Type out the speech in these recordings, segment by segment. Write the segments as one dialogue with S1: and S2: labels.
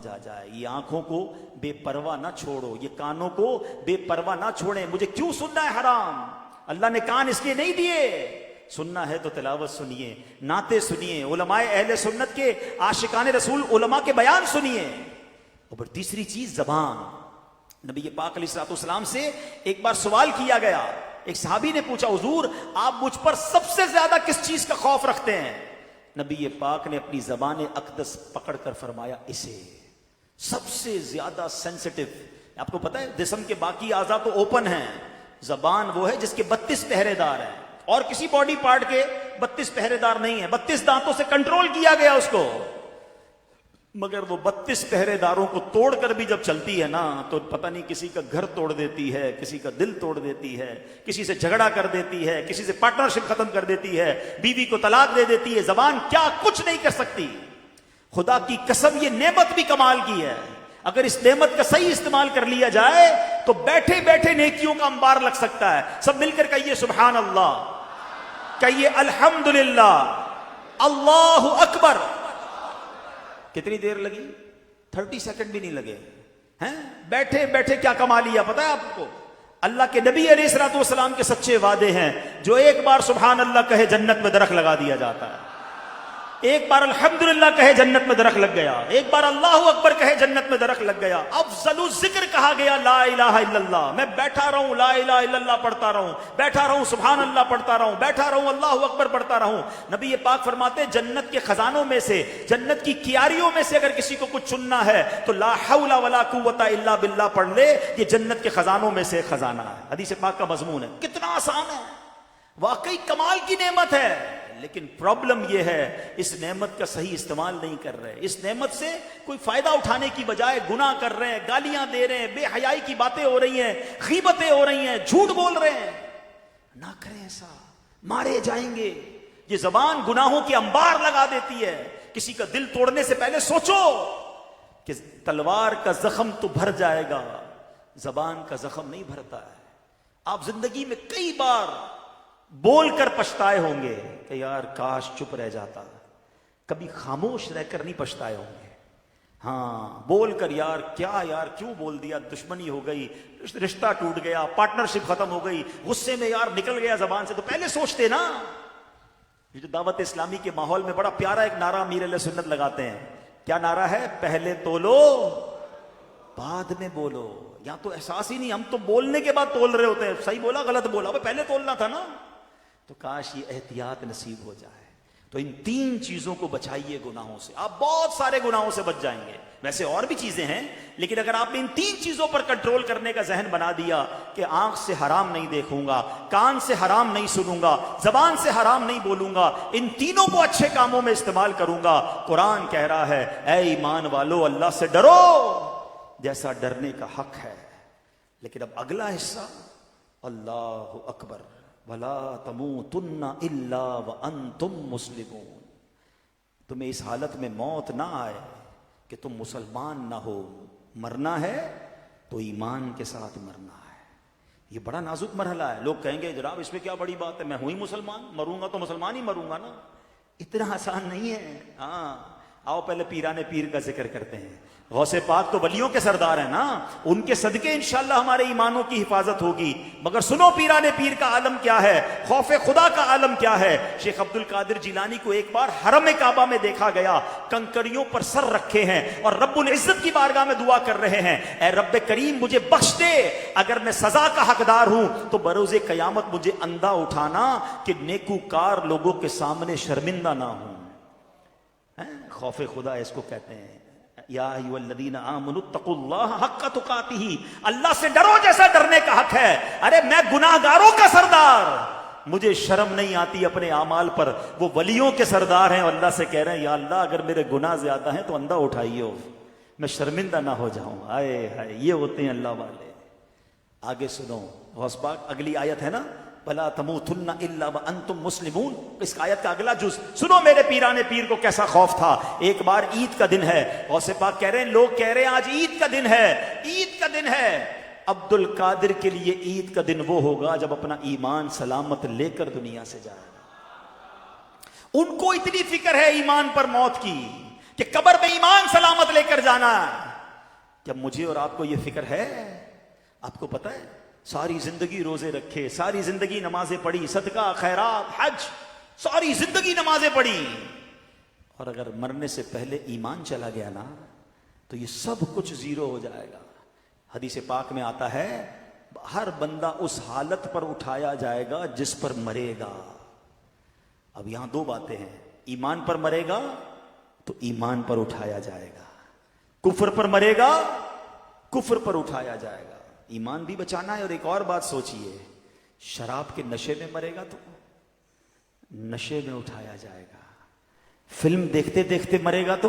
S1: جا جائے. یہ آنکھوں کو بے پرواہ نہ چھوڑو, یہ کانوں کو بے پرواہ نہ چھوڑیں. مجھے کیوں سننا ہے حرام؟ اللہ نے کان اس لیے نہیں دیے. سننا ہے تو تلاوت سنیے, نعتیں سنیے, علماء اہل سنت کے عاشقان رسول علماء کے بیان سنیے. اور پھر تیسری چیز زبان. نبی پاک علیہ الصلوۃ والسلام سے ایک بار سوال کیا گیا. ایک صحابی نے پوچھا, حضور آپ مجھ پر سب سے زیادہ کس چیز کا خوف رکھتے ہیں؟ نبی پاک نے اپنی زبان اقدس پکڑ کر فرمایا, اسے. سب سے زیادہ سینسٹیو. آپ کو پتا ہے جسم کے باقی اعضاء تو اوپن ہیں, زبان وہ ہے جس کے 32 پہرے دار ہیں, اور کسی باڈی پارٹ کے 32 پہرے دار نہیں ہیں. 32 دانتوں سے کنٹرول کیا گیا اس کو, مگر وہ 32 پہرے داروں کو توڑ کر بھی جب چلتی ہے نا تو پتہ نہیں کسی کا گھر توڑ دیتی ہے, کسی کا دل توڑ دیتی ہے, کسی سے جھگڑا کر دیتی ہے, کسی سے پارٹنرشپ ختم کر دیتی ہے, بیوی کو طلاق دے دیتی ہے. زبان کیا کچھ نہیں کر سکتی. خدا کی قسم یہ نعمت بھی کمال کی ہے. اگر اس نعمت کا صحیح استعمال کر لیا جائے تو بیٹھے بیٹھے نیکیوں کا انبار لگ سکتا ہے. سب مل کر کہیے سبحان اللہ, کہیے الحمدللہ, اللہ اکبر. کتنی دیر لگی؟ 30 سیکنڈ بھی نہیں لگے ہیں. بیٹھے بیٹھے کیا کما لیا پتا ہے آپ کو؟ اللہ کے نبی علیہ الصلوۃ والسلام کے سچے وعدے ہیں. جو ایک بار سبحان اللہ کہے جنت میں درخت لگا دیا جاتا ہے. ایک بار الحمدللہ کہے جنت میں درخت لگ گیا. ایک بار اللہ اکبر کہے جنت میں درخت لگ گیا. افضل الذکر کہا گیا لا الہ الا اللہ. میں بیٹھا رہوں لا الہ الا اللہ پڑھتا رہوں, بیٹھا رہوں سبحان اللہ پڑھتا رہوں, بیٹھا رہوں اللہ اکبر پڑھتا رہوں. نبی پاک فرماتے جنت کے خزانوں میں سے, جنت کی کیاریوں میں سے اگر کسی کو کچھ چننا ہے تو لا حول ولا قوت الا باللہ پڑھ لے. یہ جنت کے خزانوں میں سے خزانہ ہے. حدیث پاک کا مضمون ہے. کتنا آسان ہے, واقعی کمال کی نعمت ہے. لیکن پرابلم یہ ہے اس نعمت کا صحیح استعمال نہیں کر رہے. اس نعمت سے کوئی فائدہ اٹھانے کی بجائے گناہ کر رہے ہیں, گالیاں دے رہے ہیں, بے حیائی کی باتیں ہو رہی ہیں, غیبتیں ہو رہی ہیں, جھوٹ بول رہے ہیں. نہ کریں ایسا, مارے جائیں گے. یہ زبان گناہوں کے انبار لگا دیتی ہے. کسی کا دل توڑنے سے پہلے سوچو کہ تلوار کا زخم تو بھر جائے گا, زبان کا زخم نہیں بھرتا ہے. آپ زندگی میں کئی بار بول کر پچھتائے ہوں گے کہ یار کاش چپ رہ جاتا. کبھی خاموش رہ کر نہیں پچھتائے ہوں گے. ہاں بول کر یار کیوں بول دیا, دشمنی ہو گئی, رشتہ ٹوٹ گیا, پارٹنرشپ ختم ہو گئی, غصے میں یار نکل گیا زبان سے, تو پہلے سوچتے نا. یہ جو دعوت اسلامی کے ماحول میں بڑا پیارا ایک نعرہ امیر علیہ سنت لگاتے ہیں. کیا نعرہ ہے؟ پہلے تولو بعد میں بولو. یا تو احساس ہی نہیں, ہم تو بولنے کے بعد تول رہے ہوتے ہیں. صحیح بولا غلط بولا, پہلے تولنا تھا نا. تو کاش یہ احتیاط نصیب ہو جائے. تو ان 3 چیزوں کو بچائیے گناہوں سے, آپ بہت سارے گناہوں سے بچ جائیں گے. ویسے اور بھی چیزیں ہیں, لیکن اگر آپ نے ان 3 چیزوں پر کنٹرول کرنے کا ذہن بنا دیا کہ آنکھ سے حرام نہیں دیکھوں گا, کان سے حرام نہیں سنوں گا, زبان سے حرام نہیں بولوں گا, ان تینوں کو اچھے کاموں میں استعمال کروں گا. قرآن کہہ رہا ہے اے ایمان والو اللہ سے ڈرو جیسا ڈرنے کا حق ہے. لیکن اب اگلا حصہ, اللہ اکبر وَلَا تَمُوتُنَّ إِلَّا وَأَنْتُمْ مُسْلِمُونَ. تمہیں اس حالت میں موت نہ آئے کہ تم مسلمان نہ ہو. مرنا ہے تو ایمان کے ساتھ مرنا ہے. یہ بڑا نازک مرحلہ ہے. لوگ کہیں گے جناب اس میں کیا بڑی بات ہے, میں ہوں ہی مسلمان, مروں گا تو مسلمان ہی مروں گا نا. اتنا آسان نہیں ہے. ہاں آؤ پہلے پیرانے پیر کا ذکر کرتے ہیں. غوث پاک تو ولیوں کے سردار ہیں نا, ان کے صدقے انشاءاللہ ہمارے ایمانوں کی حفاظت ہوگی. مگر سنو پیرانے پیر کا عالم کیا ہے, خوف خدا کا عالم کیا ہے. شیخ عبد القادر جیلانی کو ایک بار حرم کعبہ میں دیکھا گیا, کنکریوں پر سر رکھے ہیں اور رب العزت کی بارگاہ میں دعا کر رہے ہیں, اے رب کریم مجھے بخش دے, اگر میں سزا کا حقدار ہوں تو بروز قیامت مجھے اندھا اٹھانا کہ نیکوکار لوگوں کے سامنے شرمندہ نہ ہوں. خوف خدا اس کو کہتے ہیں. یا ایھا الذین آمنوا اتقوا اللہ حق تقاتہ, اللہ سے ڈرو جیسا ڈرنے کا حق ہے. ارے میں گناہگاروں کا سردار, مجھے شرم نہیں آتی اپنے اعمال پر. وہ ولیوں کے سردار ہیں اور اللہ سے کہہ رہے ہیں یا اللہ اگر میرے گناہ زیادہ ہیں تو اندھا اٹھائیے, میں شرمندہ نہ ہو جاؤں. ہائے ہائے, یہ ہوتے ہیں اللہ والے. آگے سنو غوث پاک, اگلی آیت ہے نا وَلَا تَمُوتُنَّ إِلَّا وَأَنْتُمْ مُسْلِمُونَ. اس آیت کا اگلا جز سنو. میرے پیرانے پیر کو کیسا خوف تھا. ایک بار عید کا دن ہے, غوث پاک کہہ رہے ہیں, لوگ کہہ رہے ہیں آج عید کا دن ہے, عید کا دن ہے. عبد القادر کے لیے عید کا دن وہ ہوگا جب اپنا ایمان سلامت لے کر دنیا سے جائے. ان کو اتنی فکر ہے ایمان پر موت کی کہ قبر میں ایمان سلامت لے کر جانا. کیا مجھے اور آپ کو یہ فکر ہے؟ آپ کو پتا ہے ساری زندگی روزے رکھے, ساری زندگی نمازیں پڑھی, صدقہ خیرات حج, ساری زندگی نمازیں پڑھی, اور اگر مرنے سے پہلے ایمان چلا گیا نا تو یہ سب کچھ زیرو ہو جائے گا. حدیث پاک میں آتا ہے ہر بندہ اس حالت پر اٹھایا جائے گا جس پر مرے گا. اب یہاں دو باتیں ہیں, ایمان پر مرے گا تو ایمان پر اٹھایا جائے گا, کفر پر مرے گا کفر پر اٹھایا جائے گا. ایمان بھی بچانا ہے. اور ایک اور بات سوچئے, شراب کے نشے میں مرے گا تو نشے میں اٹھایا جائے گا, فلم دیکھتے دیکھتے مرے گا تو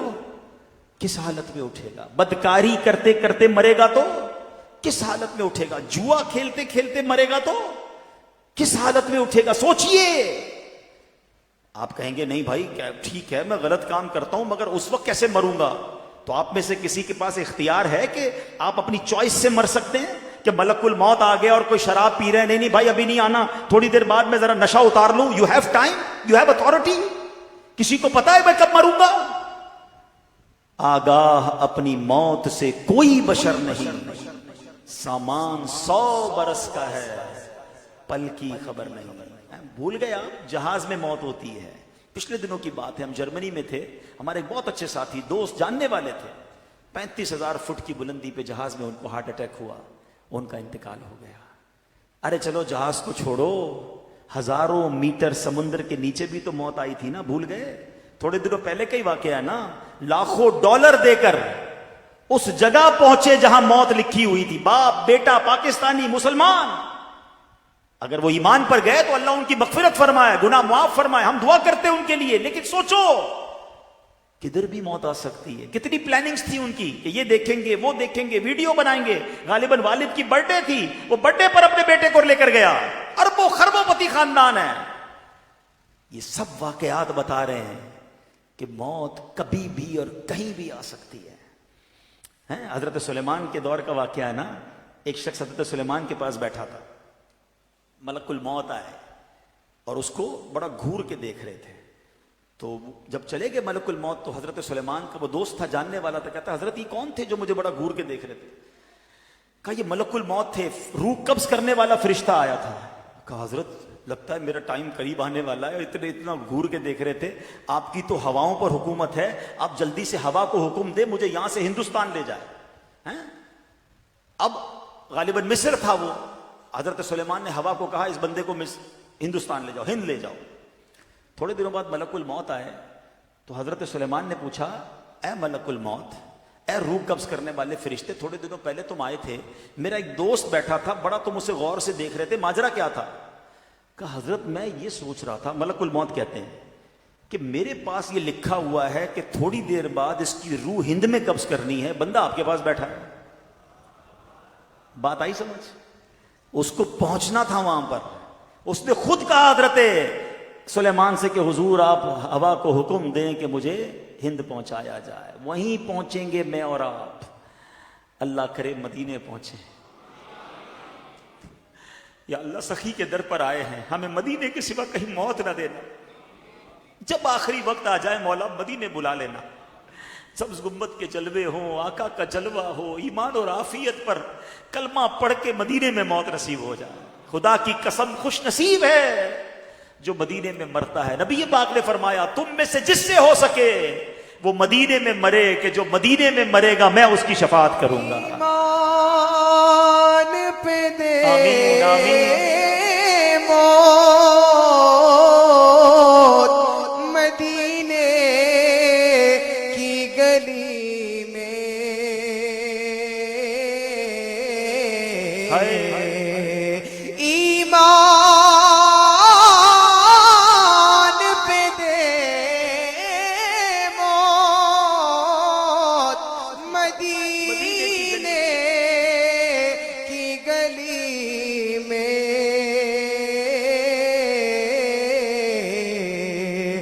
S1: کس حالت میں اٹھے گا, بدکاری کرتے کرتے مرے گا تو کس حالت میں اٹھے گا, جوا کھیلتے کھیلتے مرے گا تو کس حالت میں اٹھے گا. سوچئے. آپ کہیں گے نہیں بھائی ٹھیک ہے میں غلط کام کرتا ہوں مگر اس وقت کیسے مروں گا؟ تو آپ میں سے کسی کے پاس اختیار ہے کہ آپ اپنی چوائس سے مر سکتے ہیں کہ ملک الموت آ گیا اور کوئی شراب پی رہے ہیں, نہیں بھائی ابھی نہیں آنا, تھوڑی دیر بعد میں ذرا نشہ اتار لوں. You have time, you have authority. کسی کو پتا ہے میں کب مروں گا؟ آگاہ اپنی موت سے کوئی بشر نہیں, سامان 100 برس کا ہے پل کی خبر نہیں. بھول گئے آپ جہاز میں موت ہوتی ہے. پچھلے دنوں کی بات ہے, ہم جرمنی میں تھے, ہمارے ایک بہت اچھے ساتھی دوست جاننے والے تھے, 35,000 فٹ کی بلندی پہ جہاز میں ان کو ہارٹ اٹیک ہوا, ان کا انتقال ہو گیا. ارے چلو جہاز کو چھوڑو, ہزاروں میٹر سمندر کے نیچے بھی تو موت آئی تھی نا, بھول گئے؟ تھوڑے دنوں پہلے کا ہی واقعہ ہے نا, لاکھوں ڈالر دے کر اس جگہ پہنچے جہاں موت لکھی ہوئی تھی, باپ بیٹا پاکستانی مسلمان. اگر وہ ایمان پر گئے تو اللہ ان کی مغفرت فرمائے, گناہ معاف فرمائے, ہم دعا کرتے ہیں ان کے لیے. لیکن سوچو کدھر بھی موت آ سکتی ہے. کتنی پلاننگز تھی ان کی کہ یہ دیکھیں گے وہ دیکھیں گے, ویڈیو بنائیں گے. غالباً والد کی برتھ ڈے تھی, وہ برتھ ڈے پر اپنے بیٹے کو لے کر گیا. اربوں خربوں پتی خاندان ہے. یہ سب واقعات بتا رہے ہیں کہ موت کبھی بھی اور کہیں بھی آ سکتی ہے. حضرت سلیمان کے دور کا واقعہ ہے نا, ایک شخص حضرت سلیمان کے پاس بیٹھا تھا, ملک الموت آئے اور اس کو بڑا گھور کے دیکھ رہے تھے. تو جب چلے گئے ملک الموت تو حضرت سلیمان کا وہ دوست تھا, جاننے والا تھا, کہتا حضرت یہ کون تھے جو مجھے بڑا گھور کے دیکھ رہے تھے؟ کہا یہ ملک الموت تھے, روح قبض کرنے والا فرشتہ آیا تھا. کہا حضرت لگتا ہے میرا ٹائم قریب آنے والا ہے, اتنا گھور کے دیکھ رہے تھے, آپ کی تو ہواؤں پر حکومت ہے, آپ جلدی سے ہوا کو حکم دے مجھے یہاں سے ہندوستان لے جائے. اب غالباً مصر تھا وہ. حضرت سلیمان نے ہوا کو کہا اس بندے کو ہندوستان لے جاؤ, ہند لے جاؤ. تھوڑے دنوں بعد ملک الموت آئے تو حضرت سلیمان نے پوچھا اے ملک الموت, اے روح قبض کرنے والے فرشتے, تھوڑے دنوں پہلے تم آئے تھے, میرا ایک دوست بیٹھا تھا, بڑا تم اسے غور سے دیکھ رہے تھے, ماجرا کیا تھا؟ کہا حضرت میں یہ سوچ رہا تھا, ملک الموت کہتے ہیں کہ میرے پاس یہ لکھا ہوا ہے کہ تھوڑی دیر بعد اس کی روح ہند میں قبض کرنی ہے, بندہ آپ کے پاس بیٹھا ہے. بات آئی سمجھ؟ اس کو پہنچنا تھا وہاں پر. اس نے خود کہا حضرت سلیمان سے کہ حضور آپ ہوا کو حکم دیں کہ مجھے ہند پہنچایا جائے, وہیں پہنچیں گے میں اور آپ. اللہ کرے مدینے پہنچے. یا اللہ سخی کے در پر آئے ہیں, ہمیں مدینے کے سوا کہیں موت نہ دینا. جب آخری وقت آ جائے مولا مدینے بلا لینا. سبز گنبد کے جلوے ہوں, آقا کا جلوہ ہو, ایمان اور عافیت پر کلمہ پڑھ کے مدینے میں موت نصیب ہو جائے. خدا کی قسم خوش نصیب ہے جو مدینے میں مرتا ہے. نبی پاک نے فرمایا تم میں سے جس سے ہو سکے وہ مدینے میں مرے, کہ جو مدینے میں مرے گا میں اس کی شفاعت کروں گا.
S2: ایمان پہ دے
S1: آمین آمین.
S2: موت مدینے کی گلی میں, ایمان پہ دے موت مدینے کی گلی میں.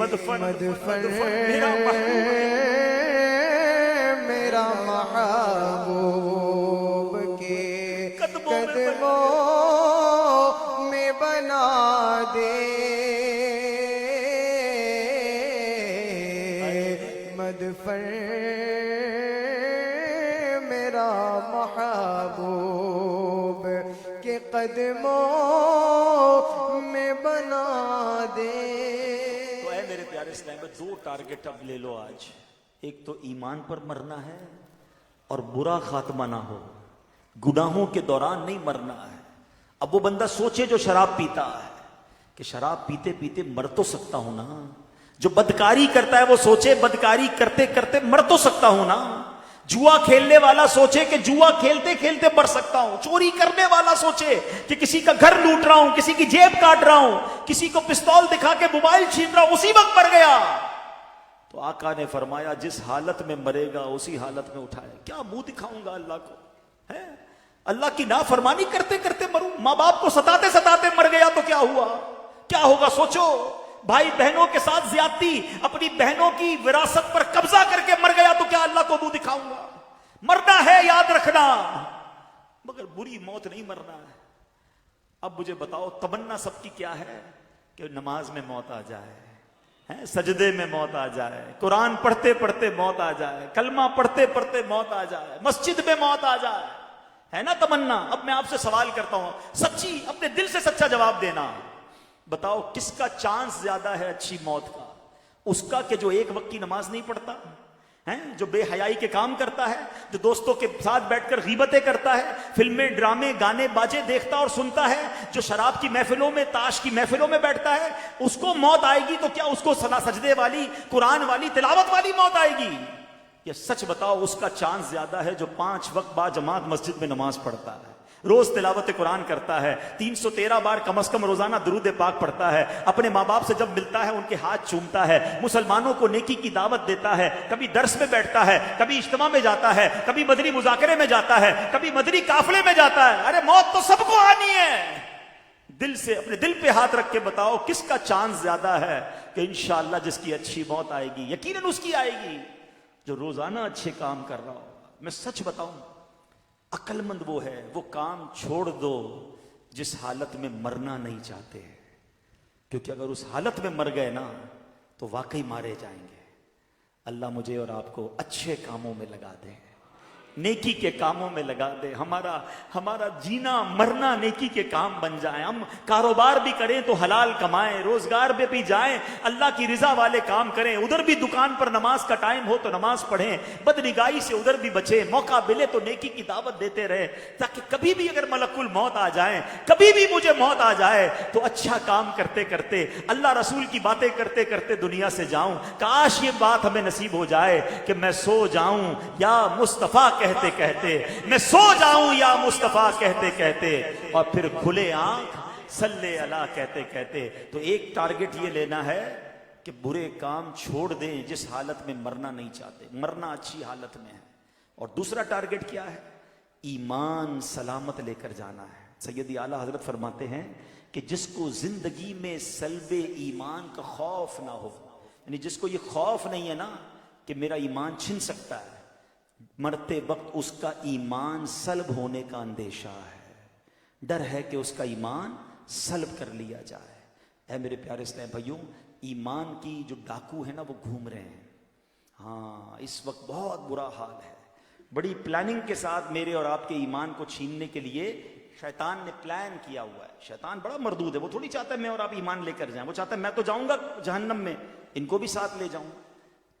S2: مدفن میرا محبوب کے قدموں میں بنا دے. مدفن مظفر میرا محبوب کے قدموں میں بنا دے.
S1: تو اے میرے پیارے اسلام میں 2 ٹارگٹ اب لے لو آج. ایک تو ایمان پر مرنا ہے اور برا خاتمہ نہ ہو. گناہوں کے دوران نہیں مرنا ہے. اب وہ بندہ سوچے جو شراب پیتا ہے کہ شراب پیتے پیتے مر تو سکتا ہوں نا. جو بدکاری کرتا ہے وہ سوچے بدکاری کرتے کرتے مر تو سکتا ہوں نا. جوا کھیلنے والا سوچے کہ جوا کھیلتے کھیلتے مر سکتا ہوں. چوری کرنے والا سوچے کہ کسی کا گھر لوٹ رہا ہوں, کسی کی جیب کاٹ رہا ہوں, کسی کو پستول دکھا کے موبائل چھین رہا ہوں, اسی وقت مر گیا. تو آقا نے فرمایا جس حالت میں مرے گا اسی حالت میں اٹھائے. کیا منہ دکھاؤں گا اللہ کو؟ ہے اللہ کی نافرمانی کرتے کرتے مروں. ماں باپ کو ستاتے ستاتے مر گیا تو کیا ہوا؟ کیا ہوگا سوچو. بھائی بہنوں کے ساتھ زیادتی, اپنی بہنوں کی وراثت پر قبضہ کر کے مر گیا تو کیا اللہ کو منہ دکھاؤں گا؟ مرنا ہے یاد رکھنا, مگر بری موت نہیں مرنا ہے. اب مجھے بتاؤ تمنا سب کی کیا ہے؟ کہ نماز میں موت آ جائے, سجدے میں موت آ جائے, قرآن پڑھتے پڑھتے موت آ جائے, کلمہ پڑھتے پڑھتے موت آ جائے, مسجد میں موت آ جائے, ہے نا تمنا. اب میں آپ سے سوال کرتا ہوں, سچی اپنے دل سے سچا جواب دینا. بتاؤ کس کا چانس زیادہ ہے اچھی موت کا؟ اس کا کہ جو ایک وقت کی نماز نہیں پڑھتا ہے, جو بے حیائی کے کام کرتا ہے, جو دوستوں کے ساتھ بیٹھ کر غیبتیں کرتا ہے, فلمیں ڈرامے گانے باجے دیکھتا اور سنتا ہے, جو شراب کی محفلوں میں تاش کی محفلوں میں بیٹھتا ہے, اس کو موت آئے گی تو کیا اس کو سجدے والی قرآن والی تلاوت والی موت آئے گی؟ یہ سچ بتاؤ اس کا چانس زیادہ ہے جو 5 وقت با جماعت مسجد میں نماز پڑھتا ہے, روز تلاوت قرآن کرتا ہے, 313 بار کم از کم روزانہ درود پاک پڑھتا ہے, اپنے ماں باپ سے جب ملتا ہے ان کے ہاتھ چومتا ہے, مسلمانوں کو نیکی کی دعوت دیتا ہے, کبھی درس میں بیٹھتا ہے, کبھی اجتماع میں جاتا ہے, کبھی مدنی مذاکرے میں جاتا ہے, کبھی مدنی قافلے میں جاتا ہے. ارے موت تو سب کو آنی ہے. دل سے اپنے دل پہ ہاتھ رکھ کے بتاؤ کس کا چانس زیادہ ہے کہ انشاءاللہ جس کی اچھی موت آئے گی؟ یقیناً اس کی آئے گی جو روزانہ اچھے کام کر رہا ہوگا. میں سچ بتاؤں, عقل مند وہ ہے, وہ کام چھوڑ دو جس حالت میں مرنا نہیں چاہتے, کیونکہ اگر اس حالت میں مر گئے نا تو واقعی مارے جائیں گے. اللہ مجھے اور آپ کو اچھے کاموں میں لگا دے, نیکی کے کاموں میں لگا دے. ہمارا جینا مرنا نیکی کے کام بن جائیں. ہم کاروبار بھی کریں تو حلال کمائیں, روزگار پہ بھی جائیں اللہ کی رضا والے کام کریں, ادھر بھی دکان پر نماز کا ٹائم ہو تو نماز پڑھیں, بدنگاہی سے ادھر بھی بچیں, موقع ملے تو نیکی کی دعوت دیتے رہیں, تاکہ کبھی بھی اگر ملک الموت آ جائیں, کبھی بھی مجھے موت آ جائے تو اچھا کام کرتے کرتے اللہ رسول کی باتیں کرتے کرتے دنیا سے جاؤں. کاش یہ بات ہمیں نصیب ہو جائے کہ میں سو جاؤں یا مصطفیٰ کہتے کہتے, میں سو جاؤں یا مصطفیٰ کہتے کہتے, اور پھر کھلے آنکھ صلی اللہ کہتے کہتے. تو ایک ٹارگٹ یہ لینا ہے کہ برے کام چھوڑ دیں جس حالت میں مرنا نہیں چاہتے, مرنا اچھی حالت میں ہے. اور دوسرا ٹارگٹ کیا ہے؟ ایمان سلامت لے کر جانا ہے. سیدی اعلیٰ حضرت فرماتے ہیں کہ جس کو زندگی میں سلب ایمان کا خوف نہ ہو, یعنی جس کو یہ خوف نہیں ہے نا کہ میرا ایمان چھن سکتا ہے, مرتے وقت اس کا ایمان سلب ہونے کا اندیشہ ہے, ڈر ہے کہ اس کا ایمان سلب کر لیا جائے. اے میرے پیارے اسلام بھائیوں, ایمان کی جو ڈاکو ہے نا وہ گھوم رہے ہیں. ہاں اس وقت بہت برا حال ہے. بڑی پلاننگ کے ساتھ میرے اور آپ کے ایمان کو چھیننے کے لیے شیطان نے پلان کیا ہوا ہے. شیطان بڑا مردود ہے, وہ تھوڑی چاہتا ہے میں اور آپ ایمان لے کر جائیں, وہ چاہتا ہے میں تو جاؤں گا جہنم میں, ان کو بھی ساتھ لے جاؤں.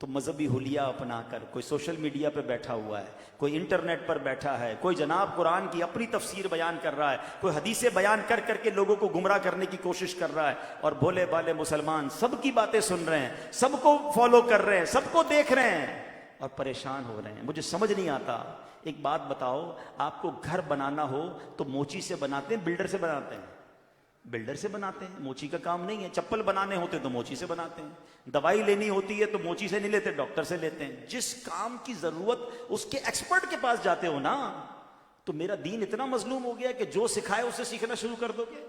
S1: تو مذہبی حلیہ اپنا کر کوئی سوشل میڈیا پہ بیٹھا ہوا ہے, کوئی انٹرنیٹ پر بیٹھا ہے, کوئی جناب قرآن کی اپنی تفسیر بیان کر رہا ہے, کوئی حدیثیں بیان کر کر کے لوگوں کو گمراہ کرنے کی کوشش کر رہا ہے, اور بھولے بالے مسلمان سب کی باتیں سن رہے ہیں, سب کو فالو کر رہے ہیں, سب کو دیکھ رہے ہیں اور پریشان ہو رہے ہیں. مجھے سمجھ نہیں آتا. ایک بات بتاؤ, آپ کو گھر بنانا ہو تو موچی سے بناتے ہیں بلڈر سے بناتے ہیں؟ بلڈر سے بناتے ہیں, موچی کا کام نہیں ہے. چپل بنانے ہوتے تو موچی سے بناتے ہیں, دوائی لینی ہوتی ہے تو موچی سے نہیں لیتے, ڈاکٹر سے لیتے ہیں. جس کام کی ضرورت اس کے ایکسپرٹ کے پاس جاتے ہو نا. تو میرا دین اتنا مظلوم ہو گیا کہ جو سکھائے اسے سیکھنا شروع کر دو گے.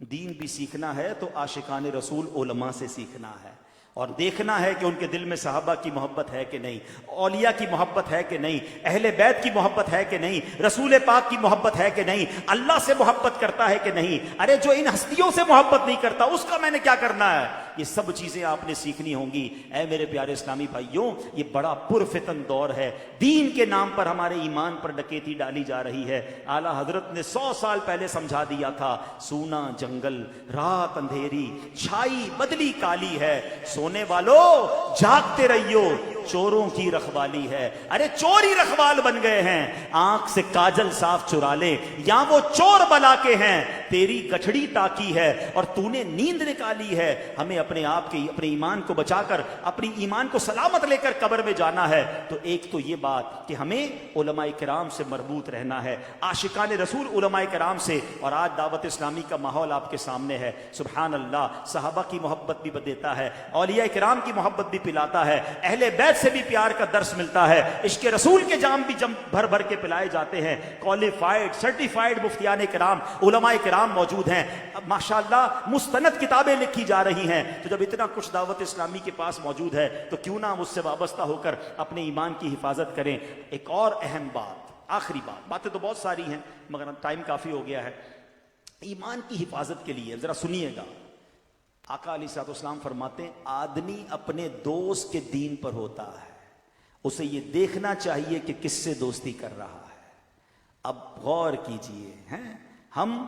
S1: دین بھی سیکھنا ہے تو عاشقان رسول علماء سے سیکھنا ہے, اور دیکھنا ہے کہ ان کے دل میں صحابہ کی محبت ہے کہ نہیں, اولیاء کی محبت ہے کہ نہیں, اہل بیت کی محبت ہے کہ نہیں, رسول پاک کی محبت ہے کہ نہیں, اللہ سے محبت کرتا ہے کہ نہیں. ارے جو ان ہستیوں سے محبت نہیں کرتا اس کا میں نے کیا کرنا ہے؟ یہ سب چیزیں آپ نے سیکھنی ہوں گی۔ اے میرے پیارے اسلامی بھائیوں، یہ بڑا پرفتن دور ہے، دین کے نام پر ہمارے ایمان پر ڈکیتی ڈالی جا رہی ہے۔ اعلیٰ حضرت نے 100 سال پہلے سمجھا دیا تھا، سونا جنگل، رات اندھیری، چھائی بدلی کالی ہے، سونے والوں جاگتے رہیو، چوروں کی رکھوالی ہے۔ ارے چور ہی رکھوال بن گئے ہیں، آنکھ سے کاجل صاف چرا لے، یا وہ چور بلا کے ہیں، تیری گٹھڑی تاکی ہے اور تو نے نیند نکالی ہے۔ ہمیں اپنے آپ کے اپنے ایمان کو بچا کر، اپنی ایمان کو سلامت لے کر قبر میں جانا ہے۔ تو ایک تو یہ بات کہ ہمیں علماء کرام سے مربوط رہنا ہے، عاشقان رسول علماء کرام سے۔ اور آج دعوت اسلامی کا ماحول آپ کے سامنے ہے، سبحان اللہ، صحابہ کی محبت بھی دیتا ہے، اولیاء کرام کی محبت بھی پلاتا ہے، اہل بیت سے بھی پیار کا درس ملتا ہے، عشق رسول کے جام بھی بھر بھر کے پلائے جاتے ہیں۔ کوالیفائڈ سرٹیفائڈ مفتیان کرام، علماء کرام موجود ہیں، ماشاءاللہ مستند کتابیں لکھی جا رہی ہیں۔ تو جب اتنا کچھ دعوت اسلامی کے پاس موجود ہے تو کیوں نہ ہم اس سے وابستہ ہو کر اپنے ایمان کی حفاظت کریں۔ ایک اور اہم بات، آخری بات، باتیں تو بہت ساری ہیں مگر ٹائم کافی ہو گیا ہے۔ ایمان کی حفاظت کے لیے ذرا سنیے گا، آقا علیہ الصلوۃ والسلام فرماتے ہیں آدمی اپنے دوست کے دین پر ہوتا ہے، اسے یہ دیکھنا چاہیے کہ کس سے دوستی کر رہا ہے۔ اب غور کیجئے، ہم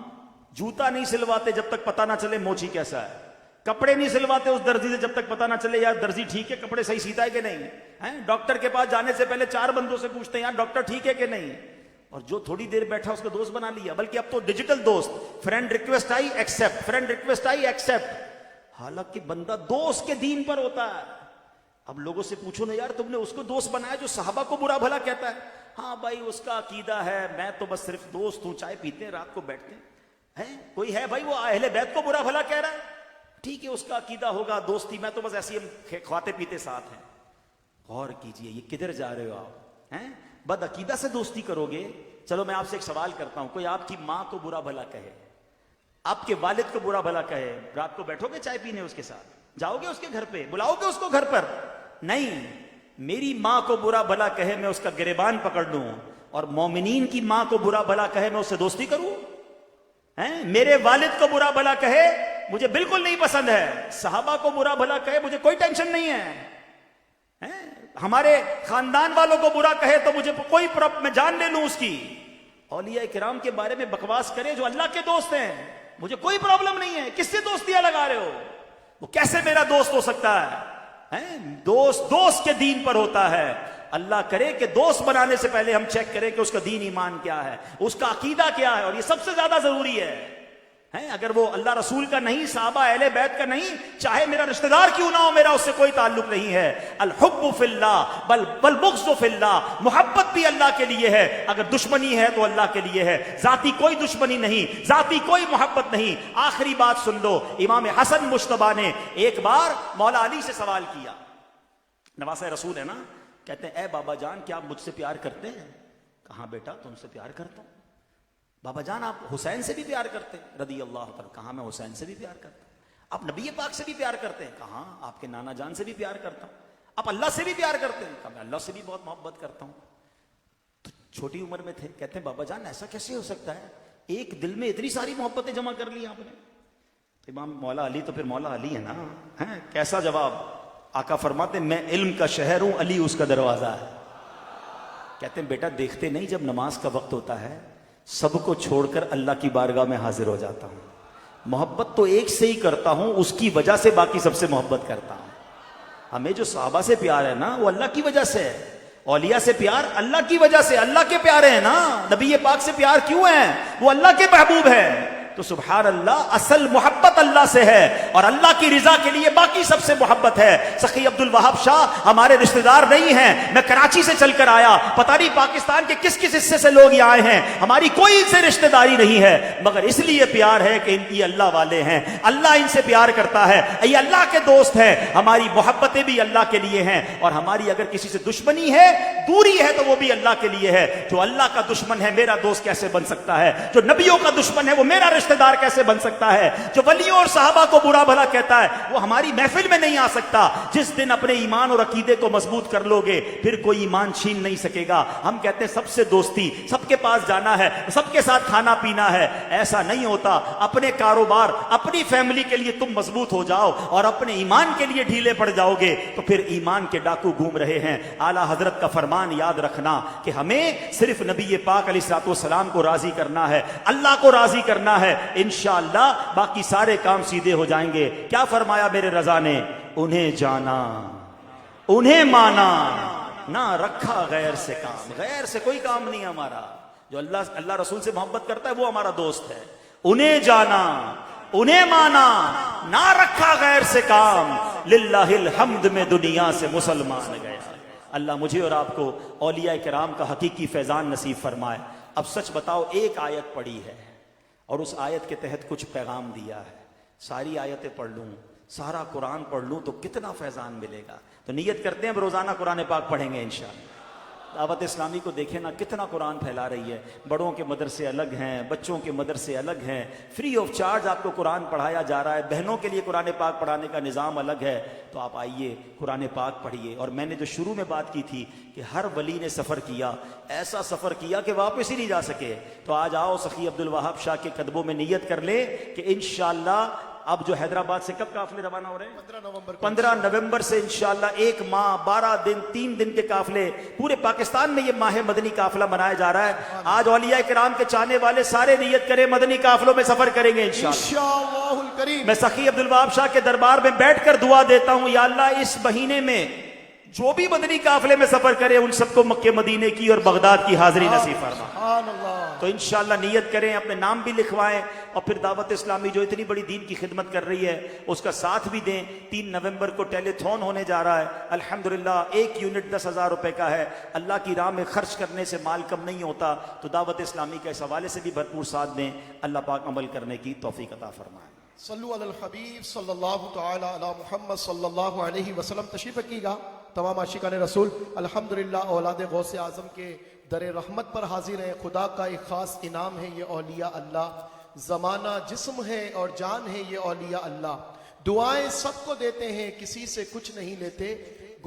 S1: جوتا نہیں سلواتے جب تک پتہ نہ چلے موچی کیسا ہے، کپڑے نہیں سلواتے اس درزی سے جب تک پتہ نہ چلے یار درزی ٹھیک ہے، کپڑے صحیح سیتا ہے کہ نہیں، ڈاکٹر کے پاس جانے سے پہلے 4 بندوں سے پوچھتے ہیں یار ڈاکٹر ٹھیک ہے کہ نہیں، اور جو تھوڑی دیر بیٹھا اس کو دوست بنا لیا۔ بلکہ اب تو ڈیجیٹل دوست، friend request I accept, friend request I accept, حالانکہ بندہ دوست کے دین پر ہوتا ہے۔ اب لوگوں سے پوچھو نا یار تم نے اس کو دوست بنایا جو صحابہ کو برا بھلا کہتا ہے؟ ہاں بھائی اس کا عقیدہ ہے، میں تو بس صرف دوست ہوں، چائے پیتے ہیں رات کو بیٹھتے ہیں۔ کوئی ہے بھائی وہ اہل بیت کو برا بھلا کہہ رہا ہے؟ ٹھیک ہے اس کا عقیدہ ہوگا، دوستی، میں تو بس ایسے ہی کھاتے پیتے ساتھ ہیں۔ غور کیجئے یہ کدھر جا رہے ہو آپ؟ بد عقیدہ سے دوستی کرو گے؟ چلو میں آپ سے ایک سوال کرتا ہوں، کوئی آپ کی ماں کو برا بھلا کہے، آپ کے والد کو برا بھلا کہے، رات کو بیٹھو گے چائے پینے اس کے ساتھ؟ جاؤ گے اس کے گھر پہ؟ بلاؤ گے اس کو گھر پر؟ نہیں۔ میری ماں کو برا بھلا کہے میں اس کا گریبان پکڑ لوں، اور مومنین کی ماں کو برا بھلا کہے میں اس سے دوستی کروں؟ میرے والد کو برا بھلا کہے مجھے بالکل نہیں پسند ہے، صحابہ کو برا بھلا کہے مجھے کوئی ٹینشن نہیں ہے، ہمارے خاندان والوں کو برا کہے تو مجھے کوئی میں جان لے لوں اس کی، اولیاء کرام کے بارے میں بکواس کرے جو اللہ کے دوست ہیں مجھے کوئی پرابلم نہیں ہے۔ کس سے دوستیاں لگا رہے ہو؟ وہ کیسے میرا دوست ہو سکتا ہے؟ دوست کے دین پر ہوتا ہے۔ اللہ کرے کہ دوست بنانے سے پہلے ہم چیک کریں کہ اس کا دین ایمان کیا ہے، اس کا عقیدہ کیا ہے، اور یہ سب سے زیادہ ضروری ہے۔ اگر وہ اللہ رسول کا نہیں، صحابہ اہل بیت کا نہیں، چاہے میرا رشتہ دار کیوں نہ ہو، میرا اس سے کوئی تعلق نہیں ہے۔ الحب فی اللہ والبغض فی اللہ، محبت بھی اللہ کے لیے ہے، اگر دشمنی ہے تو اللہ کے لیے ہے، ذاتی کوئی دشمنی نہیں، ذاتی کوئی محبت نہیں۔ آخری بات سن لو، امام حسن مجتبیٰ نے ایک بار مولا علی سے سوال کیا، نواسہ رسول ہے نا، کہتے ہیں اے بابا جان کیا آپ مجھ سے پیار کرتے ہیں؟ کہاں بیٹا تم سے پیار کرتا ہوں۔ بابا جان آپ حسین سے بھی پیار کرتے ہیں رضی اللہ تعالیٰ؟ کہاں میں حسین سے بھی پیار کرتا ہوں۔ آپ نبی پاک سے بھی پیار کرتے ہیں؟ کہاں آپ کے نانا جان سے بھی پیار کرتا ہوں۔ آپ اللہ سے بھی پیار کرتے ہیں؟ کہا میں اللہ سے بھی بہت محبت کرتا ہوں۔ تو چھوٹی عمر میں تھے، کہتے ہیں بابا جان ایسا کیسے ہو سکتا ہے، ایک دل میں اتنی ساری محبتیں جمع کر لی آپ نے؟ امام مولا علی تو پھر مولا علی ہے نا، کیسا جواب؟ آقا فرماتے میں علم کا شہر ہوں، علی اس کا دروازہ ہے۔ کہتے ہیں بیٹا دیکھتے نہیں جب نماز کا وقت ہوتا ہے سب کو چھوڑ کر اللہ کی بارگاہ میں حاضر ہو جاتا ہوں، محبت تو ایک سے ہی کرتا ہوں، اس کی وجہ سے باقی سب سے محبت کرتا ہوں۔ ہمیں جو صحابہ سے پیار ہے نا وہ اللہ کی وجہ سے ہے، اولیاء سے پیار اللہ کی وجہ سے، اللہ کے پیارے ہیں نا، نبی پاک سے پیار کیوں ہے؟ وہ اللہ کے محبوب ہے۔ تو سبحان اللہ، اصل محبت اللہ سے ہے، اور اللہ کی رضا کے لیے باقی سب سے محبت ہے۔ سخی عبد الوہاب شاہ ہمارے رشتہ دار نہیں ہیں، میں کراچی سے چل کر آیا، پتہ نہیں پاکستان کے کس کس حصے سے لوگ یہاں آئے ہیں، ہماری کوئی ان سے رشتہ داری نہیں ہے، مگر اس لیے پیار ہے کہ یہ اللہ والے ہیں، اللہ ان سے پیار کرتا ہے، یہ اللہ کے دوست ہیں، ہماری محبتیں بھی اللہ کے لیے ہیں، اور ہماری اگر کسی سے دشمنی ہے، دوری ہے، تو وہ بھی اللہ کے لیے ہے۔ جو اللہ کا دشمن ہے میرا دوست کیسے بن سکتا ہے؟ جو نبیوں کا دشمن ہے وہ میرا رشتہ دار کیسے بن سکتا ہے؟ جو ولیوں اور صحابہ کو برا بھلا کہتا ہے وہ ہماری محفل میں نہیں آ سکتا. جس دن اپنے ایمان اور عقیدے کو مضبوط کر لو گے پھر کوئی ایمان چھین نہیں سکے گا. ہم کہتے ہیں سب سے دوستی, سب کے پاس جانا ہے, سب کے ساتھ کھانا پینا ہے. ایسا نہیں ہوتا. اپنے کاروبار, اپنی فیملی کے لیے تم مضبوط ہو جاؤ اور اپنے ایمان کے لیے ڈھیلے پڑ جاؤ گے تو پھر ایمان کے ڈاکو گھوم رہے ہیں. اعلیٰ حضرت کا فرمان یاد رکھنا کہ ہمیں صرف نبی پاک علیہ الصلوۃ والسلام کو راضی کرنا ہے, اللہ کو راضی کرنا ہے. انشاءاللہ باقی سارے کام سیدھے ہو جائیں گے. کیا فرمایا میرے رضا نے؟ انہیں جانا, انہیں مانا, نہ رکھا غیر سے کام. غیر سے کوئی کام نہیں ہمارا. جو اللہ رسول سے محبت کرتا ہے وہ ہمارا دوست ہے. انہیں جانا, انہیں مانا, نہ رکھا غیر سے کام. للہ الحمد میں دنیا سے مسلمان گیا. اللہ مجھے اور آپ کو اولیاء کرام کا حقیقی فیضان نصیب فرمائے. اب سچ بتاؤ, ایک آیت پڑھی ہے اور اس آیت کے تحت کچھ پیغام دیا ہے. ساری آیتیں پڑھ لوں, سارا قرآن پڑھ لوں تو کتنا فیضان ملے گا. تو نیت کرتے ہیں اب روزانہ قرآن پاک پڑھیں گے انشاءاللہ. دعوت اسلامی کو دیکھیں نا کتنا قرآن پھیلا رہی ہے. بڑوں کے مدرسے الگ ہیں, بچوں کے مدرسے الگ ہیں, فری آف چارج آپ کو قرآن پڑھایا جا رہا ہے. بہنوں کے لیے قرآن پاک پڑھانے کا نظام الگ ہے. تو آپ آئیے قرآن پاک پڑھیے. اور میں نے جو شروع میں بات کی تھی کہ ہر ولی نے سفر کیا, ایسا سفر کیا کہ واپس ہی نہیں جا سکے. تو آج آؤ سخی عبد الوہاب شاہ کے قدموں میں نیت کر لیں کہ انشاءاللہ اب جو حیدرآباد سے کب قافلے روانہ ہو رہے ہیں؟ 15 نومبر سے انشاءاللہ 1 ماہ 12 دن 3 دن کے قافلے پورے پاکستان میں یہ ماہ مدنی قافلہ منایا جا رہا ہے. آج اولیاء کرام کے چاہنے والے سارے نیت کریں مدنی قافلوں میں سفر کریں گے انشاءاللہ الکریم. میں سخی عبد الوہاب شاہ کے دربار میں بیٹھ کر دعا دیتا ہوں, یا اللہ اس مہینے میں جو بھی مدنی قافلے میں سفر کرے ان سب کو مکے مدینے کی اور بغداد کی حاضری نصیب فرما. تو انشاءاللہ نیت کریں, اپنے نام بھی لکھوائیں اور پھر دعوت اسلامی جو اتنی بڑی دین کی خدمت کر رہی ہے اس کا ساتھ بھی دیں. 3 نومبر کو ٹیلی تھون ہونے جا رہا ہے. الحمدللہ 1 یونٹ 10,000 روپے کا ہے. اللہ کی راہ میں خرچ کرنے سے مال کم نہیں ہوتا. تو دعوت اسلامی کے اس حوالے سے بھی بھرپور ساتھ دیں. اللہ پاک عمل کرنے کی توفیق عطا فرمائے.
S3: صلو علی الحبیب صلی اللہ تعالی علی محمد صلی اللہ علیہ وسلم. تشریف رکھیے گا تمام عاشقان رسول. الحمدللہ اولاد غوث اعظم کے در رحمت پر حاضر ہیں. خدا کا ایک خاص انعام ہے یہ اولیاء اللہ. زمانہ جسم ہے اور جان ہے یہ اولیاء اللہ. دعائیں سب کو دیتے ہیں کسی سے کچھ نہیں لیتے.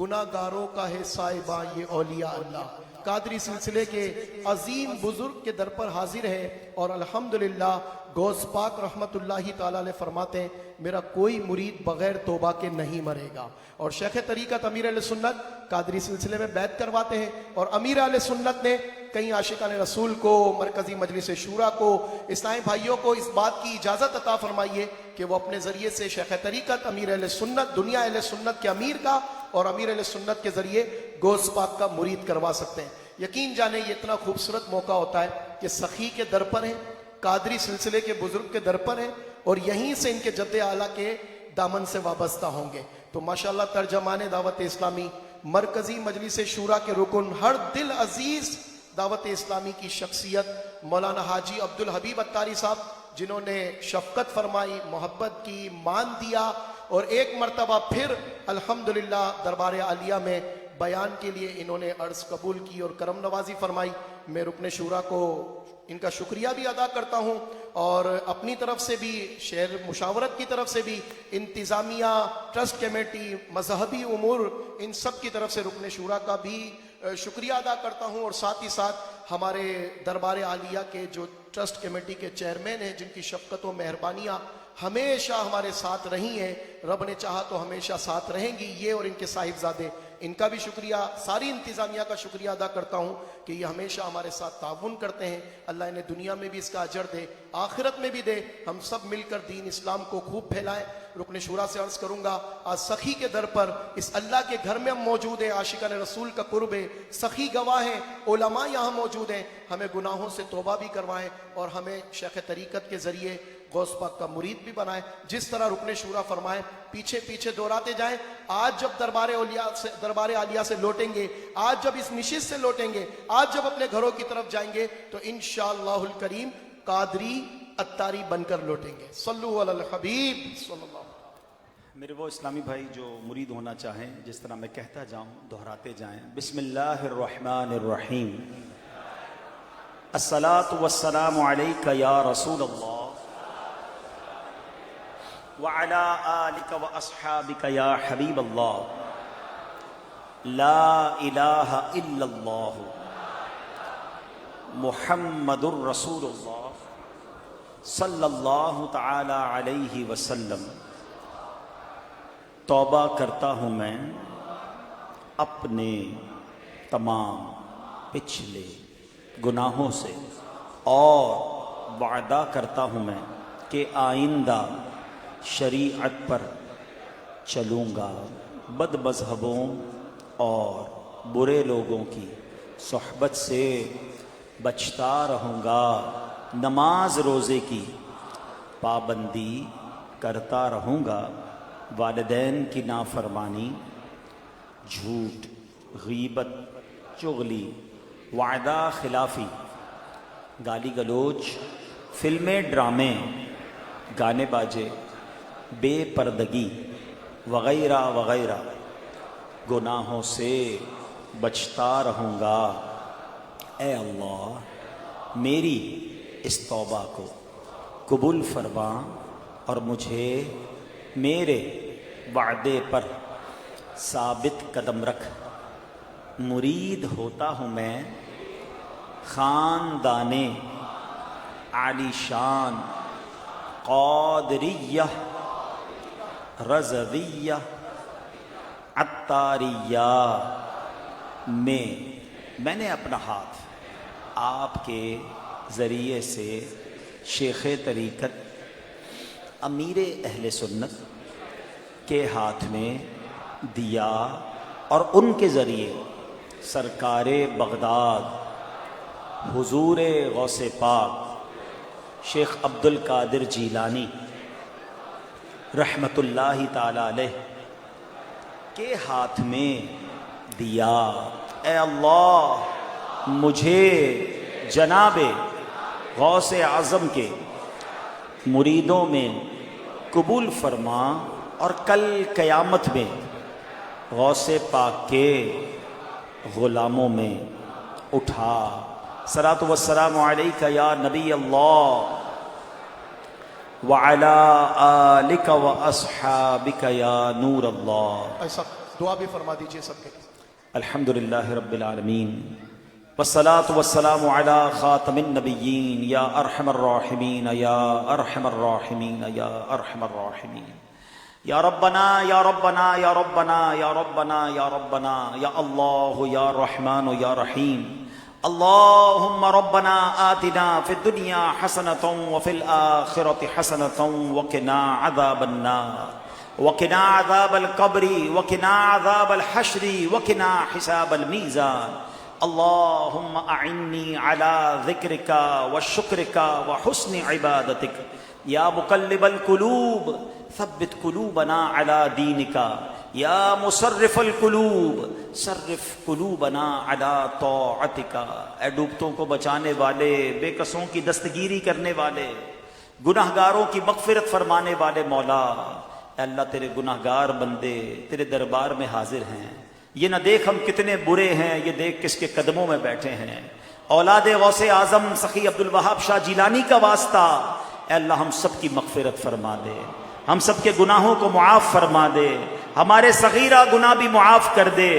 S3: گناہ گاروں کا ہے صاحبہ یہ اولیاء اللہ. قادری سلسلے کے عظیم بزرگ کے در پر حاضر ہے اور الحمدللہ غوث پاک رحمت اللہ تعالی علیہ فرماتے ہیں میرا کوئی مرید بغیر توبہ کے نہیں مرے گا. اور شیخ طریقت امیر اہل سنت قادری سلسلے میں بیعت کرواتے ہیں اور امیر اہل سنت نے کئی عاشقان رسول کو, مرکزی مجلس شورا کو, اسلامی بھائیوں کو اس بات کی اجازت عطا فرمائیے کہ وہ اپنے ذریعے سے شیخ طریقت امیر اہل سنت, دنیا اہل سنت کے امیر کا اور امیر اہل سنت کے ذریعے غوث پاک کا مرید کروا سکتے ہیں. یقین جانے یہ اتنا خوبصورت موقع ہوتا ہے کہ سخی کے در پر ہیں, قادری سلسلے کے بزرگ کے در پر ہیں اور یہیں سے ان کے جد اعلیٰ کے دامن سے وابستہ ہوں گے. تو ماشاءاللہ ترجمان دعوت اسلامی, مرکزی مجلس شورا کے رکن, ہر دل عزیز دعوت اسلامی کی شخصیت مولانا حاجی عبد الحبیب اتاری صاحب جنہوں نے شفقت فرمائی, محبت کی, مان دیا اور ایک مرتبہ پھر الحمدللہ دربار عالیہ میں بیان کے لیے انہوں نے عرض قبول کی اور کرم نوازی فرمائی. میں رکن شورا کو ان کا شکریہ بھی ادا کرتا ہوں اور اپنی طرف سے بھی, شہر مشاورت کی طرف سے بھی, انتظامیہ, ٹرسٹ کمیٹی, مذہبی امور, ان سب کی طرف سے رکن شورا کا بھی شکریہ ادا کرتا ہوں. اور ساتھ ہی ساتھ ہمارے دربار عالیہ کے جو ٹرسٹ کمیٹی کے چیئرمین ہیں جن کی شفقت و مہربانیاں ہمیشہ ہمارے ساتھ رہی ہیں, رب نے چاہا تو ہمیشہ ساتھ رہیں گی, یہ اور ان کے صاحبزادے, ان کا بھی شکریہ, ساری انتظامیہ کا شکریہ ادا کرتا ہوں کہ یہ ہمیشہ ہمارے ساتھ تعاون کرتے ہیں. اللہ انہیں دنیا میں بھی اس کا اجر دے, آخرت میں بھی دے. ہم سب مل کر دین اسلام کو خوب پھیلائیں. رکن شورا سے عرض کروں گا آج سخی کے در پر اس اللہ کے گھر میں ہم موجود ہیں, عاشقان رسول کا قرب ہے, سخی گواہ ہیں, علماء یہاں موجود ہیں. ہمیں گناہوں سے توبہ بھی کروائیں اور ہمیں شیخ طریقت کے ذریعے غوث پاک کا مرید بھی بنائیں. جس طرح رکن شورا فرمائیں پیچھے پیچھے دہراتے جائیں. آج جب دربار عالیہ سے لوٹیں گے, آج جب اس نشست سے لوٹیں گے, آج جب اپنے گھروں کی طرف جائیں گے تو انشاءاللہ الکریم قادری اتاری بن کر لوٹیں گے. صلو علی الحبیب صلی اللہ علیہ وسلم.
S1: میرے وہ اسلامی بھائی جو مرید ہونا چاہیں, جس طرح میں کہتا جاؤں دہراتے جائیں. بسم اللہ الرحمن الرحیم. الصلاۃ والسلام علیک یا رسول اللہ وعلى آلك وأصحابك يا حبيب الله لا إله إلا الله محمد رسول الله صلی اللہ تعالی علیہ وسلم۔ توبہ کرتا ہوں میں اپنے تمام پچھلے گناہوں سے، اور وعدہ کرتا ہوں میں کہ آئندہ شریعت پر چلوں گا، بد مذہبوں اور برے لوگوں کی صحبت سے بچتا رہوں گا، نماز روزے کی پابندی کرتا رہوں گا، والدین کی نافرمانی، جھوٹ، غیبت، چغلی، وعدہ خلافی، گالی گلوچ، فلمیں، ڈرامے، گانے باجے، بے پردگی وغیرہ وغیرہ گناہوں سے بچتا رہوں گا۔ اے اللہ میری اس توبہ کو قبول فرما اور مجھے میرے وعدے پر ثابت قدم رکھ۔ مرید ہوتا ہوں میں خاندان عالی شان قادریہ رضویہ عطاریہ میں نے اپنا ہاتھ آپ کے ذریعے سے شیخ طریقت امیر اہل سنت کے ہاتھ میں دیا، اور ان کے ذریعے سرکار بغداد حضور غوث پاک شیخ عبد القادر جیلانی رحمت اللہ تعالی علیہ کے ہاتھ میں دیا۔ اے اللہ مجھے جناب غوث اعظم کے مریدوں میں قبول فرما، اور کل قیامت میں غوث پاک کے غلاموں میں اٹھا۔ صلاۃ والسلام علیک یا نبی اللہ وعلی آلک واصحابک یا نور اللہ۔
S3: ایسا دعا بھی فرما دیجئے سب کے۔
S1: الحمدللہ رب العالمین والصلاة والسلام علی خاتم النبیین یا ارحم الراحمین یا ارحم الراحمین یا ارحم الراحمین۔ یا ربنا یا ربنا یا ربنا یا ربنا یا ربنا یا اللہ یا رحمان یا رحیم۔ اللہم ربنا آتنا فی الدنیا حسنۃ وفی الآخرۃ حسنۃ وقنا عذاب النار وقنا عذاب القبر وقنا عذاب الحشر وقنا حساب المیزان۔ اللہم اعنی علی ذکرک وشکرک وحسن عبادتک یا مقلب القلوب ثبت قلوبنا علی دینک یا مصرف القلوب صرف قلوبنا علی طاعتک۔ اے ڈوبتوں کو بچانے والے، بے کسوں کی دستگیری کرنے والے، گناہگاروں کی مغفرت فرمانے والے مولا، اے اللہ تیرے گناہگار بندے تیرے دربار میں حاضر ہیں، یہ نہ دیکھ ہم کتنے برے ہیں، یہ دیکھ کس کے قدموں میں بیٹھے ہیں۔ اولاد غوث اعظم سخی عبد الوہاب شاہ جیلانی کا واسطہ، اے اللہ ہم سب کی مغفرت فرما دے، ہم سب کے گناہوں کو معاف فرما دے، ہمارے صغیرہ گناہ بھی معاف کر دے،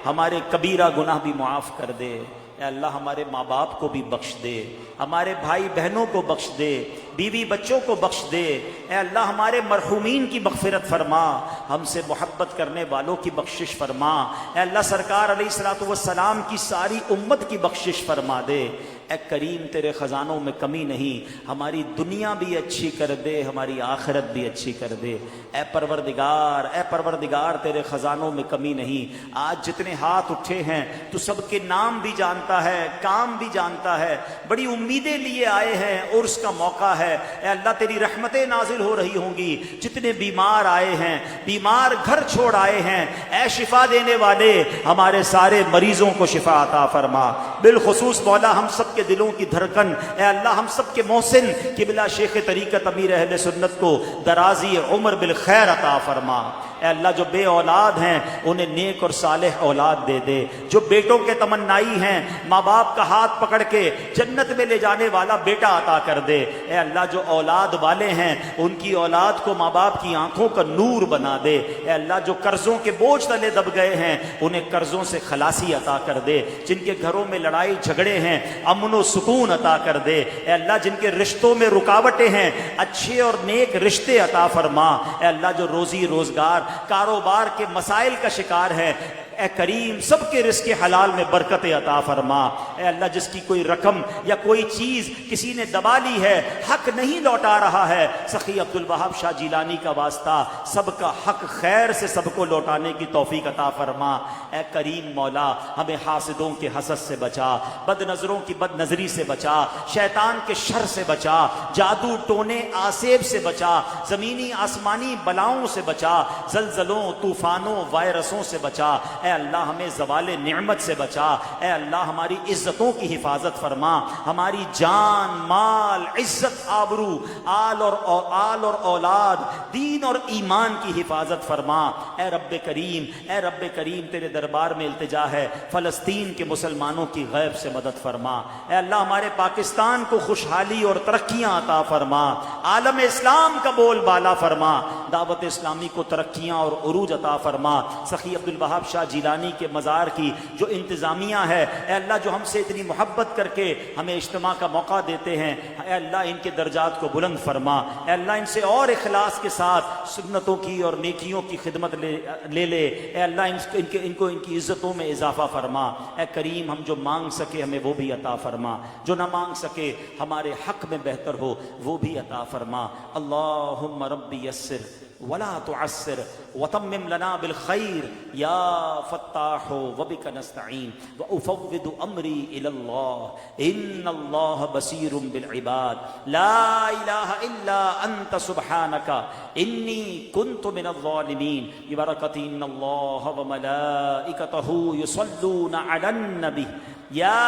S1: ہمارے کبیرہ گناہ بھی معاف کر دے۔ اے اللہ ہمارے ماں باپ کو بھی بخش دے، ہمارے بھائی بہنوں کو بخش دے، بیوی بچوں کو بخش دے۔ اے اللہ ہمارے مرحومین کی مغفرت فرما، ہم سے محبت کرنے والوں کی بخشش فرما۔ اے اللہ سرکار علیہ الصلوۃ والسلام کی ساری امت کی بخشش فرما دے۔ اے کریم تیرے خزانوں میں کمی نہیں، ہماری دنیا بھی اچھی کر دے، ہماری آخرت بھی اچھی کر دے۔ اے پروردگار تیرے خزانوں میں کمی نہیں۔ آج جتنے ہاتھ اٹھے ہیں تو سب کے نام بھی جانتا ہے، کام بھی جانتا ہے، بڑی امیدیں لیے آئے ہیں اور اس کا موقع ہے۔ اے اللہ تیری رحمتیں نازل ہو رہی ہوں گی۔ جتنے بیمار آئے ہیں، بیمار گھر چھوڑ آئے ہیں، اے شفا دینے والے ہمارے سارے مریضوں کو شفا عطا فرما۔ بالخصوص مولا ہم سب کے دلوں کی دھڑکن، اے اللہ ہم سب کے محسن قبلہ شیخ طریقت امیر اہل سنت کو درازی عمر بالخیر عطا فرما۔ اے اللہ جو بے اولاد ہیں انہیں نیک اور صالح اولاد دے دے، جو بیٹوں کے تمنائی ہیں ماں باپ کا ہاتھ پکڑ کے جنت میں لے جانے والا بیٹا عطا کر دے، اے اللہ جو اولاد والے ہیں ان کی اولاد کو ماں باپ کی آنکھوں کا نور بنا دے، اے اللہ جو قرضوں کے بوجھ تلے دب گئے ہیں انہیں قرضوں سے خلاصی عطا کر دے، جن کے گھروں میں لڑائی جھگڑے ہیں امن و سکون عطا کر دے، اے اللہ جن کے رشتوں میں رکاوٹیں ہیں اچھے اور نیک رشتے عطا فرما، اے اللہ جو روزی روزگار کاروبار کے مسائل کا شکار ہے اے کریم سب کے رزق حلال میں برکت عطا فرما، اے اللہ جس کی کوئی رقم یا کوئی چیز کسی نے دبا لی ہے حق نہیں لوٹا رہا ہے، سخی عبد الوہاب شاہ جیلانی کا واسطہ سب کا حق خیر سے سب کو لوٹانے کی توفیق عطا فرما، اے کریم مولا ہمیں حاسدوں کے حسد سے بچا، بد نظروں کی بد نظری سے بچا، شیطان کے شر سے بچا، جادو ٹونے آسیب سے بچا، زمینی آسمانی بلاؤں سے بچا، زلزلوں طوفانوں وائرسوں سے بچا، اے اللہ ہمیں زوال نعمت سے بچا، اے اللہ ہماری عزتوں کی حفاظت فرما، ہماری جان مال عزت آبرو آل اور اولاد دین اور ایمان کی حفاظت فرما، اے رب کریم تیرے دربار میں التجا ہے فلسطین کے مسلمانوں کی غیب سے مدد فرما، اے اللہ ہمارے پاکستان کو خوشحالی اور ترقیاں عطا فرما، عالم اسلام کا بول بالا فرما، دعوت اسلامی کو ترقیاں اور عروج عطا فرما، سخی عبد الوہاب شاہ جیلانی کے مزار کی جو انتظامیہ ہے اے اللہ جو ہم سے اتنی محبت کر کے ہمیں اجتماع کا موقع دیتے ہیں، اے اللہ ان کے درجات کو بلند فرما، اے اللہ ان سے اور اخلاص کے ساتھ سنتوں کی اور نیکیوں کی خدمت لے لے، اے اللہ ان کی عزتوں میں اضافہ فرما، اے کریم ہم جو مانگ سکے ہمیں وہ بھی عطا فرما، جو نہ مانگ سکے ہمارے حق میں بہتر ہو وہ بھی عطا فرما، اللہم ربی یسر ولا تعسر وتمم لنا بالخير يا فتاح وبك نستعين وأفوض أمري إلى الله إن الله بصير بالعباد لا إله إلا أنت سبحانك إني كنت من الظالمين ببركة إن الله وملائكته يصلون على النبي يا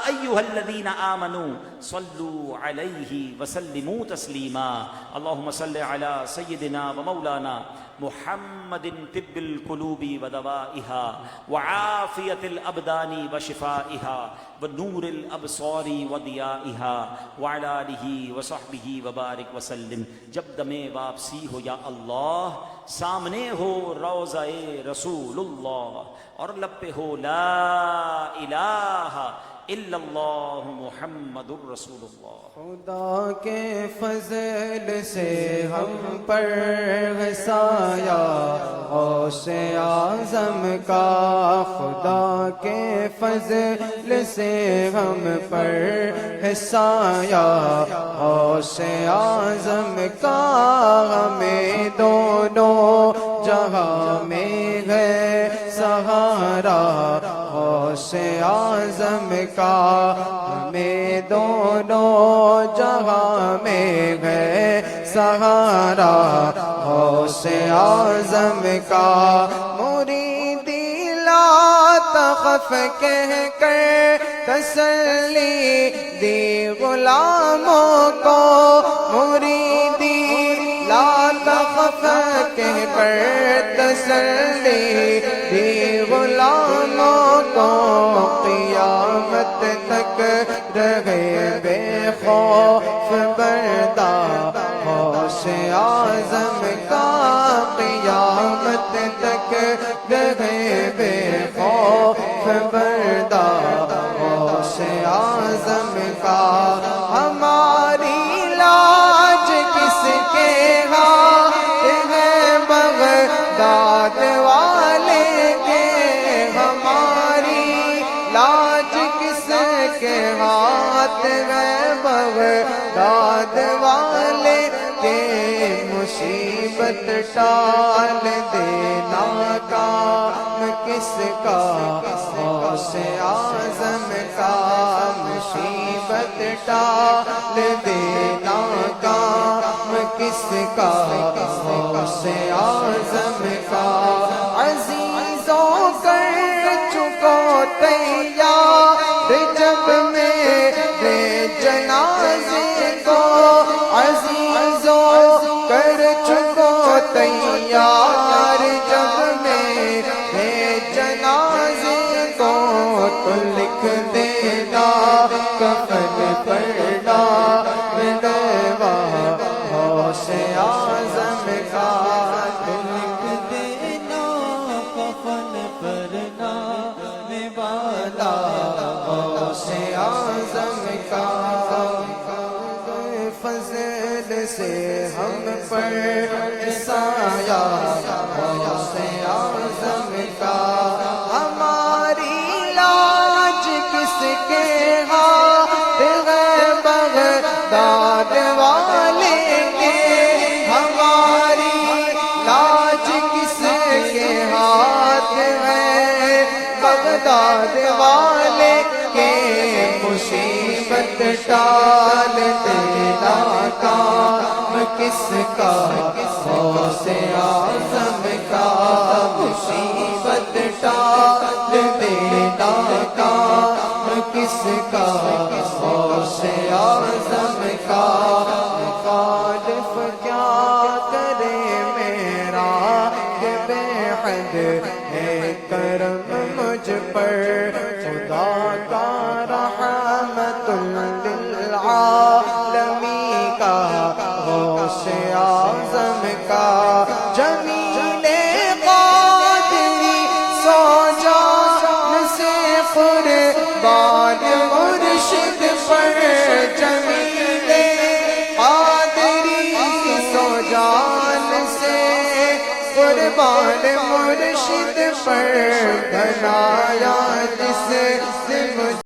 S1: أيها الذين آمنوا صلوا عليه وسلموا تسليما اللهم صل على سيدنا ومولانا محمد طب القلوب ودوائها وعافية الأبدان وشفائها ونور الأبصار وضيائها وعلى آله وصحبه وبارك وسلم. جب دم واپسی ہو یا اللہ سامنے ہو روضہ رسول اللہ اور لب پہ ہو لا الہ الا اللہ محمد الرسول اللہ.
S2: خدا کے فضل سے ہم پر ہے سایہ غوث اعظم کا، خدا کے فضل سے ہم پر ہے سایہ غوث اعظم کا، ہمیں دونوں جہاں میں ہے سہارا غوث اعظم کا، ہمیں دونوں جہاں میں ہے سہارا غوث اعظم کا. مریدی لا تخف کہہ کر تسلی دی غلاموں کو، مریدی لا تخف کہہ کر تسلی دی غلاموں کو، قیامت تک رہے بے خوف بردہ غوث اعظم کا، قیامت تک رہے بے خوف بردہ غوث اعظم کا. ہماری لاج کس کے ہاتھ ہے بغداد والے کے، ہماری لاج کس کے ہاتھ ہے بغداد والے کے، مصیبت ٹال دینا کام کس کا غوث اعظم کا، مصیبت ٹال دینا کام کس کا غوث اعظم کا. عزیزوں کر چکو تیار جب میرے جنازے کو، عزیزوں کر چکو تیار سے ہم پر سایہ غوث اعظم کا ہماری لاج کس کے ہاتھ ہے بغداد والے کے ہماری لاج کس کے ہاتھ ہے بغداد والے کے مصیبت ٹال دینا کام کس کا غوث اعظم کا مصیبت ٹال دینا کام کس کا غوث اعظم کا مخالف کیا کرے میرا کہ بے حد ہے کرم مجھ پر خدا کا رحمت للعالمین کا غوث اعظم کا جمیل قادری سو جان سے قربان مرشد پر جمیل قادری سو جان سے قربان مرشد پر بنایا